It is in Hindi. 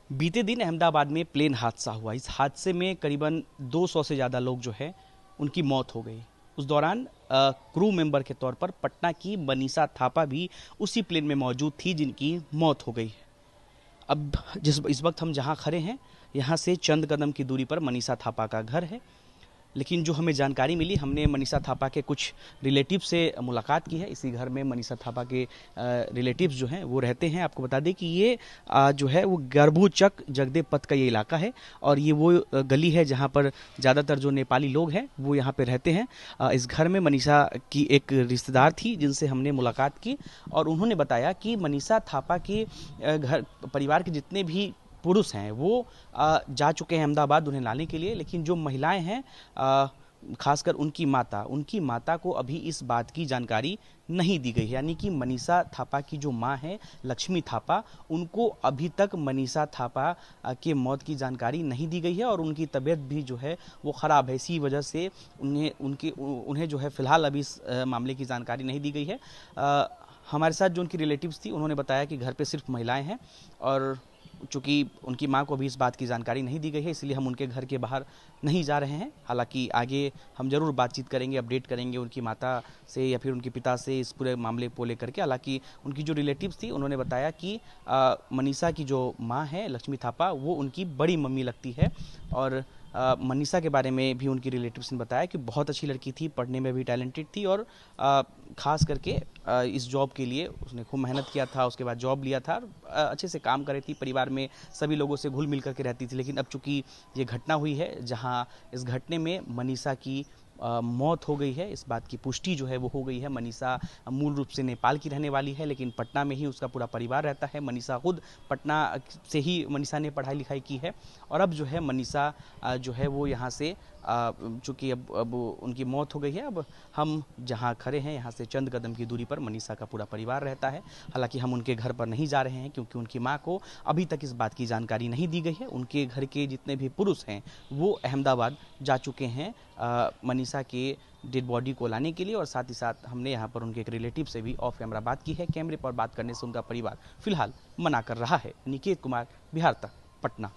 बीते दिन अहमदाबाद में प्लेन हादसा हुआ। इस हादसे में करीबन 200 से ज़्यादा लोग जो है उनकी मौत हो गई। उस दौरान क्रू मेंबर के तौर पर पटना की मनीषा थापा भी उसी प्लेन में मौजूद थी जिनकी मौत हो गई। अब इस वक्त हम जहां खड़े हैं, यहां से चंद कदम की दूरी पर मनीषा थापा का घर है। लेकिन जो हमें जानकारी मिली, हमने मनीषा थापा के कुछ रिलेटिव से मुलाकात की है। इसी घर में मनीषा थापा के रिलेटिव्स जो हैं वो रहते हैं। आपको बता दें कि ये जो है वो गर्भूचक जगदेव पथ का ये इलाका है और ये वो गली है जहाँ पर ज़्यादातर जो नेपाली लोग हैं वो यहाँ पे रहते हैं। इस घर में मनीषा की एक रिश्तेदार थी जिनसे हमने मुलाकात की और उन्होंने बताया कि मनीषा थापा के घर परिवार के जितने भी पुरुष हैं वो जा चुके हैं अहमदाबाद उन्हें लाने के लिए, लेकिन जो महिलाएं हैं खासकर उनकी माता को अभी इस बात की जानकारी नहीं दी गई है। यानी कि मनीषा थापा की जो मां है लक्ष्मी थापा, उनको अभी तक मनीषा थापा के मौत की जानकारी नहीं दी गई है और उनकी तबीयत भी जो है वो ख़राब है। इसी वजह से उन्हें जो है फिलहाल अभी इस मामले की जानकारी नहीं दी गई है। हमारे साथ जो उनकी रिलेटिव्स थी उन्होंने बताया कि घर पे सिर्फ महिलाएं हैं और चूँकि उनकी मां को भी इस बात की जानकारी नहीं दी गई है, इसलिए हम उनके घर के बाहर नहीं जा रहे हैं। हालांकि आगे हम ज़रूर बातचीत करेंगे, अपडेट करेंगे उनकी माता से या फिर उनके पिता से इस पूरे मामले को लेकर के। हालांकि उनकी जो रिलेटिव्स थी उन्होंने बताया कि मनीषा की जो माँ है लक्ष्मी थापा वो उनकी बड़ी मम्मी लगती है और मनीषा के बारे में भी उनकी रिलेटिव्स ने बताया कि बहुत अच्छी लड़की थी, पढ़ने में भी टैलेंटेड थी और ख़ास करके इस जॉब के लिए उसने खूब मेहनत किया था, उसके बाद जॉब लिया था, अच्छे से काम कर रही थी, परिवार में सभी लोगों से घुल मिल करके रहती थी। लेकिन अब चूंकि ये घटना हुई है जहां इस घटने में मनीषा की मौत हो गई है, इस बात की पुष्टि जो है वो हो गई है। मनीषा मूल रूप से नेपाल की रहने वाली है लेकिन पटना में ही उसका पूरा परिवार रहता है। मनीषा खुद पटना से ही मनीषा ने पढ़ाई लिखाई की है और अब जो है मनीषा जो है वो यहाँ से चूँकि अब उनकी मौत हो गई है, अब हम जहाँ खड़े हैं यहाँ से चंद कदम की दूरी पर मनीषा का पूरा परिवार रहता है। हालांकि हम उनके घर पर नहीं जा रहे हैं क्योंकि उनकी माँ को अभी तक इस बात की जानकारी नहीं दी गई है। उनके घर के जितने भी पुरुष हैं वो अहमदाबाद जा चुके हैं मनीषा के डेड बॉडी को लाने के लिए और साथ ही साथ हमने यहाँ पर उनके एक रिलेटिव से भी ऑफ कैमरा बात की है। कैमरे पर बात करने से उनका परिवार फिलहाल मना कर रहा है। निकेत कुमार, बिहार तक, पटना।